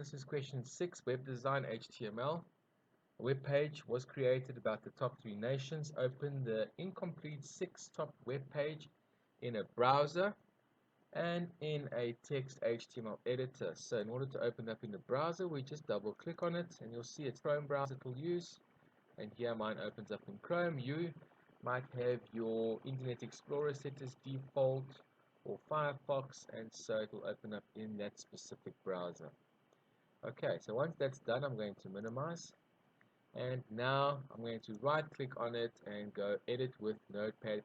this is question 6, web design HTML. A web page was created about the top 3 nations. Open the incomplete 6 top web page in a browser and in a text HTML editor. So in order to open up in the browser, we just double click on it and you'll see it's Chrome browser it will use. And here mine opens up in Chrome. You might have your Internet Explorer set as default or Firefox, and so it will open up in that specific browser. Okay, so once that's done, I'm going to minimize, and now I'm going to right click on it and go edit with Notepad++.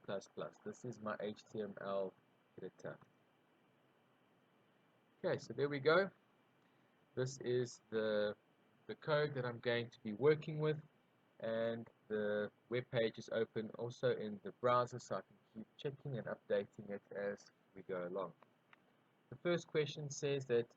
This is my HTML editor. Okay, so there we go. This is the code that I'm going to be working with, and the web page is open also in the browser, so I can keep checking and updating it as we go along. The first question says that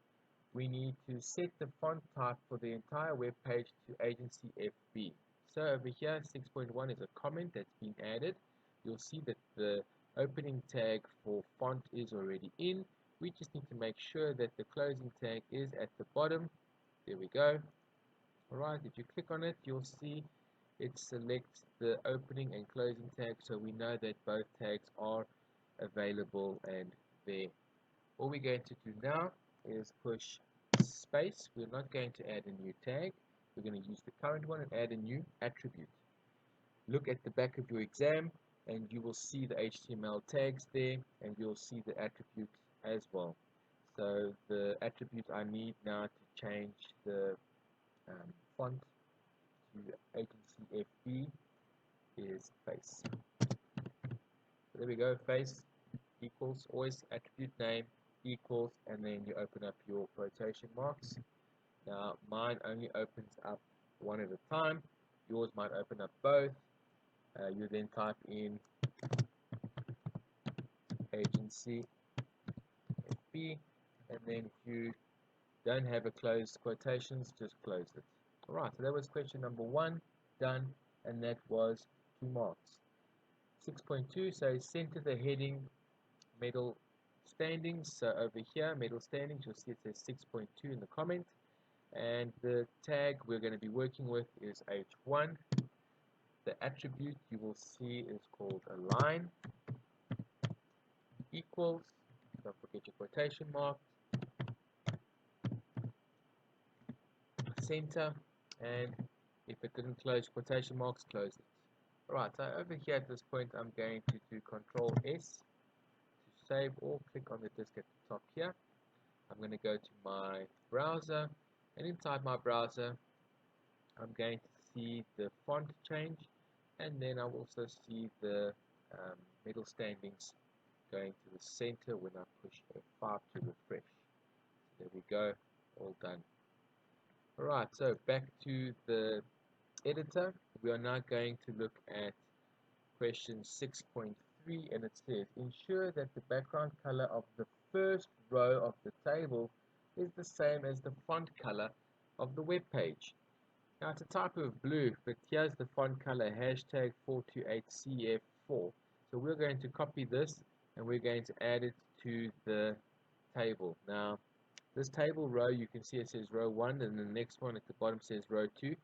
we need to set the font type for the entire web page to Agency FB. So over here 6.1 is a comment that's been added. You'll see that the opening tag for font is already in. We just need to make sure that the closing tag is at the bottom. There we go. Alright, if you click on it, you'll see it selects the opening and closing tag, so we know that both tags are available and there. All we're going to do now is push space. We're not going to add a new tag. We're going to use the current one and add a new attribute. Look at the back of your exam and you will see the HTML tags there, and you'll see the attribute as well. So the attribute I need now to change the font to Agency FB is face. So there we go, face equals, always attribute name equals, and then you open up your quotation marks. Now mine only opens up one at a time, yours might open up both. You then type in Agency FB, and then if you don't have a closed quotations, just close it. Alright, so that was question number 1 done, and that was 2 marks. 6.2 says center the heading medal standings. So over here, medal standings, you'll see it says 6.2 in the comment, and the tag we're going to be working with is H1. The attribute you will see is called align equals, don't forget your quotation mark, center, and if it didn't close quotation marks, close it. Alright, so over here at this point I'm going to do Control S to save, or click on the disk at the top here. I'm going to go to my browser, and inside my browser I'm going to see the font change, and then I'll also see the medal standings going to the center when I push F5 to refresh. There we go, all done. Alright, so back to the editor. We are now going to look at question 6.3, and it says ensure that the background color of the first row of the table is the same as the font color of the web page. Now it's a type of blue, but here's the font color, hashtag 428CF4. So we're going to copy this and we're going to add it to the table. Now this table row, you can see it says row 1, and the next one at the bottom says row 2.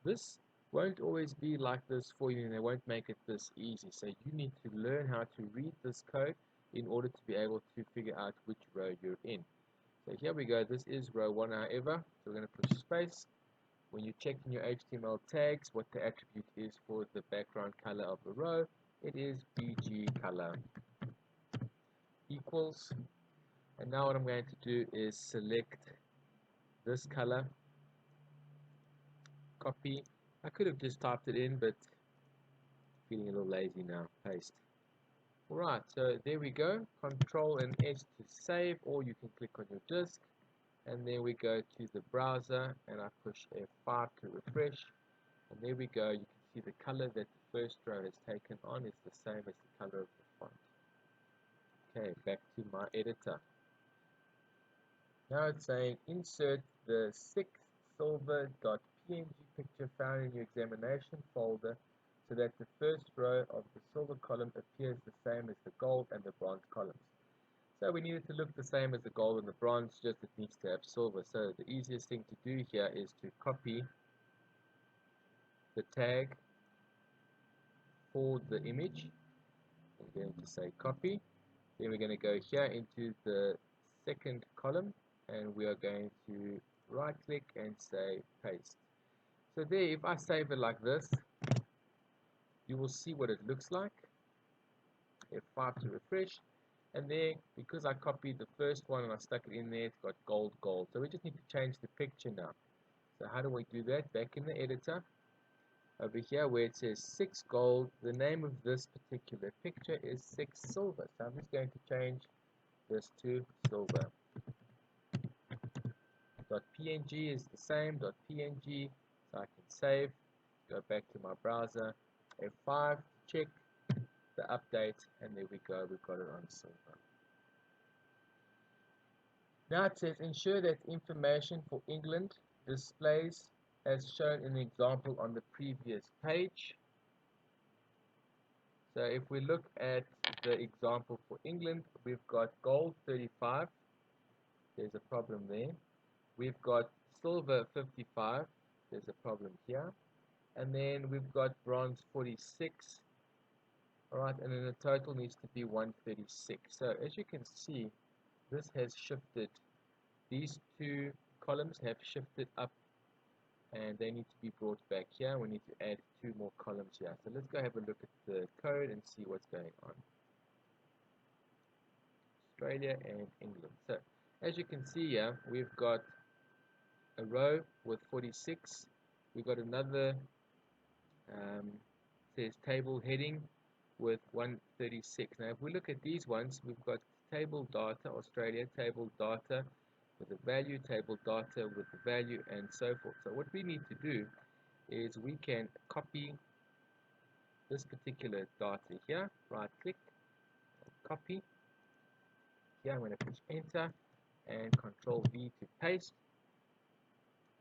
This won't always be like this for you, and they won't make it this easy. So you need to learn how to read this code in order to be able to figure out which row you're in. So here we go, this is row 1 however, so we're going to push space. When you check in your HTML tags what the attribute is for the background color of the row, it is BG color equals, and now what I'm going to do is select this color, copy. I could have just typed it in, but feeling a little lazy now, paste. Alright, so there we go, Control and S to save, or you can click on your disk, and then we go to the browser and I push F5 to refresh, and there we go. You can see the color that the first row has taken on is the same as the color of the font. Okay, back to my editor. Now it's saying insert the 6silver.png picture found in your examination folder so that the first row of the silver column appears the same as the gold and the bronze columns. So we need it to look the same as the gold and the bronze, just it needs to have silver. So the easiest thing to do here is to copy the tag for the image. I'm going to say copy. Then we're going to go here into the second column and we are going to right click and say paste. So there, if I save it like this, you will see what it looks like. F5 to refresh. And there, because I copied the first one and I stuck it in there, it's got gold. So we just need to change the picture now. So how do we do that? Back in the editor, over here where it says 6 gold, the name of this particular picture is 6 silver. So I'm just going to change this to silver. .png is the same, .png, so I can save, go back to my browser, F5, check the update, and there we go, we've got it on silver. Now it says ensure that information for England displays as shown in the example on the previous page. So if we look at the example for England, we've got gold 35, there's a problem there. We've got silver 55, there's a problem here. And then we've got bronze 46. Alright, and then the total needs to be 136. So as you can see, this has shifted. These two columns have shifted up and they need to be brought back here. We need to add 2 more columns here. So let's go have a look at the code and see what's going on. Australia and England. So as you can see here, we've got a row with 46. We've got another says table heading with 136. Now if we look at these ones, we've got table data, Australia, table data with the value, table data with the value, and so forth. So what we need to do is we can copy this particular data here, right click, copy. Here I'm going to push enter and control V to paste,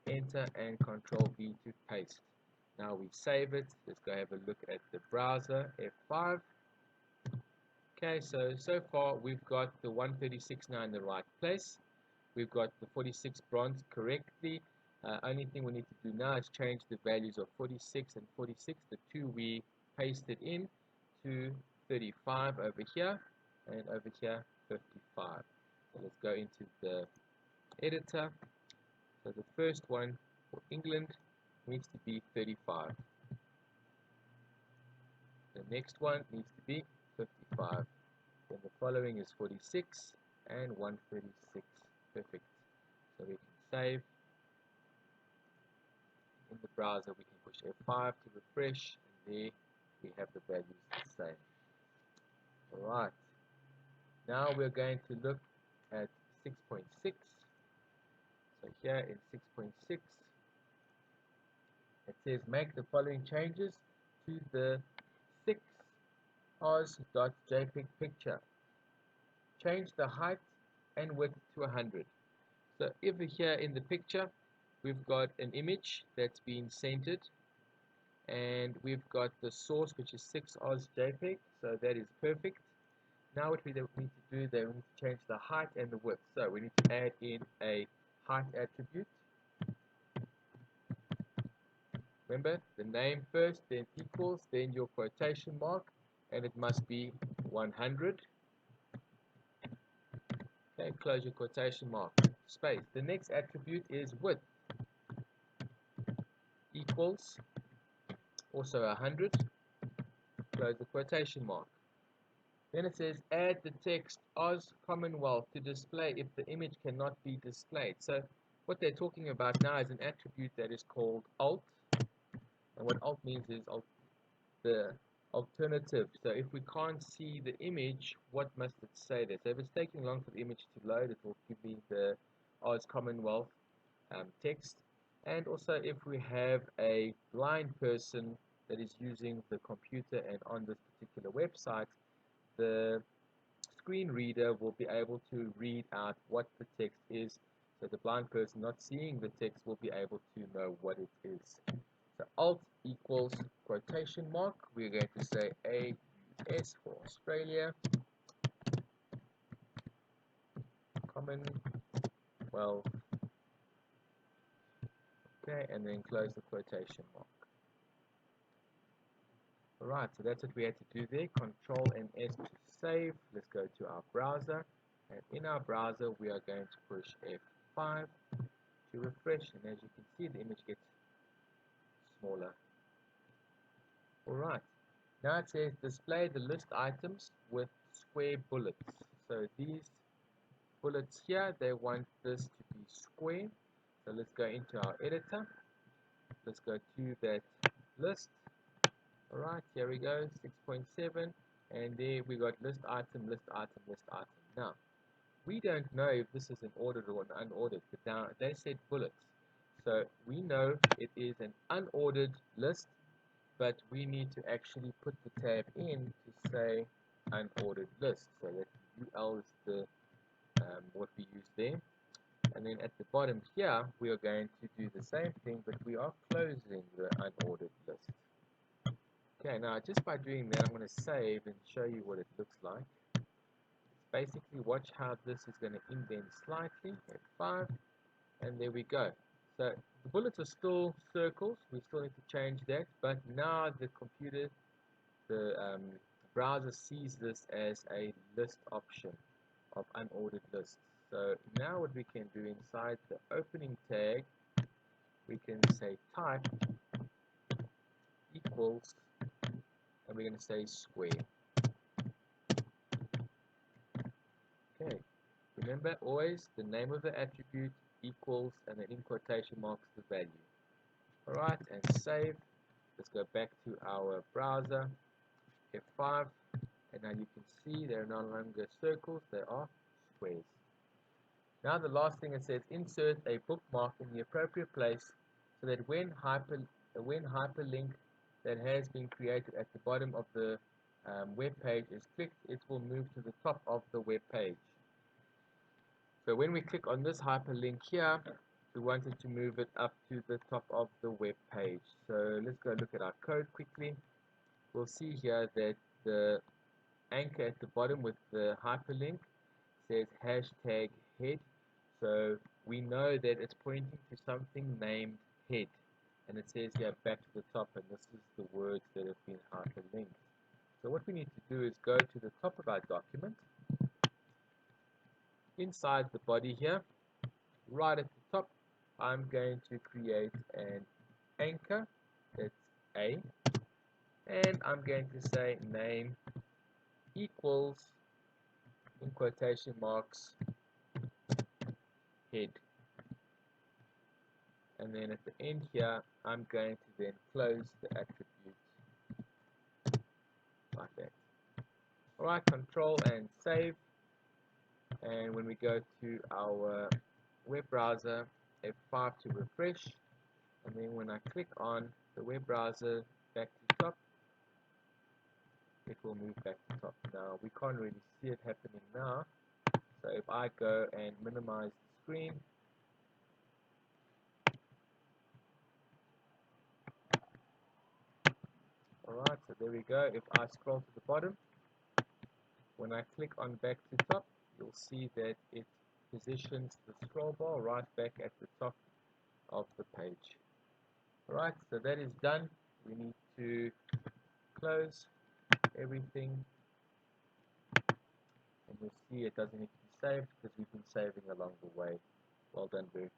enter and control V to paste. Now we save it. Let's go have a look at the browser, F5. Okay, so far we've got the 136 now in the right place. We've got the 46 bronze correctly. Only thing we need to do now is change the values of 46 and 46, the two we pasted in, to 35 over here, and over here 55. So let's go into the editor. So the first one for England needs to be 35. The next one needs to be 55. Then the following is 46 and 136. Perfect. So we can save. In the browser we can push F5 to refresh, and there we have the values the same. Alright. Now we're going to look at 6.6. So here in 6.6 it says make the following changes to the 6oz.jpg picture. Change the height and width to 100. So over here in the picture we've got an image that's been centered, and we've got the source which is 6oz.jpg, so that is perfect. Now what we need to do, then we need to change the height and the width. So we need to add in a height attribute. Remember, the name first, then equals, then your quotation mark, and it must be 100. Okay, close your quotation mark, space. The next attribute is width, equals, also 100, close the quotation mark. Then it says add the text Oz Commonwealth to display if the image cannot be displayed. So what they're talking about now is an attribute that is called alt. And what alt means is the alternative. So if we can't see the image, what must it say there? So if it's taking long for the image to load, it will give me the Oz Commonwealth text. And also if we have a blind person that is using the computer and on this particular website, the screen reader will be able to read out what the text is. So the blind person not seeing the text will be able to know what it is. So alt equals quotation mark. We're going to say AUS for Australia. Commonwealth. Okay, and then close the quotation mark. Alright, so that's what we had to do there. Control and S to save. Let's go to our browser. And in our browser, we are going to push F5 to refresh. And as you can see, the image gets smaller. Alright, now it says display the list items with square bullets. So these bullets here, they want this to be square. So let's go into our editor. Let's go to that list. Alright, here we go, 6.7, and there we got list item, list item, list item. Now, we don't know if this is an ordered or an unordered, but now they said bullets. So we know it is an unordered list, but we need to actually put the tab in to say unordered list. So that UL is the what we use there. And then at the bottom here, we are going to do the same thing, but we are closing the unordered list. Okay, now just by doing that, I'm going to save and show you what it looks like. Basically, watch how this is going to indent slightly, F5, and there we go. So the bullets are still circles, we still need to change that, but now the computer, the browser sees this as a list option of unordered lists. So now what we can do inside the opening tag, we can say type equals, and we're going to say square. Okay, remember always the name of the attribute equals and then in quotation marks the value. Alright, and save. Let's go back to our browser, F5, and now you can see they're no longer circles, they are squares. Now the last thing it says, insert a bookmark in the appropriate place so that when hyperlink that has been created at the bottom of the web page is clicked, it will move to the top of the web page. So when we click on this hyperlink here, we wanted to move it up to the top of the web page. So let's go look at our code quickly. We'll see here that the anchor at the bottom with the hyperlink says hashtag head. So we know that it's pointing to something named head. And it says here back to the top, and this is the words that have been hyperlinked. So what we need to do is go to the top of our document. Inside the body here, right at the top, I'm going to create an anchor, that's A, and I'm going to say name equals, in quotation marks, head. And then at the end here, I'm going to then close the attribute like that. Alright, control and save. And when we go to our web browser, F5 to refresh. And then when I click on the web browser back to top, it will move back to top. Now we can't really see it happening now. So if I go and minimize the screen, alright, so there we go. If I scroll to the bottom, when I click on back to top, you'll see that it positions the scroll bar right back at the top of the page. Alright, so that is done. We need to close everything, and you'll see it doesn't need to be saved because we've been saving along the way. Well done, Bert.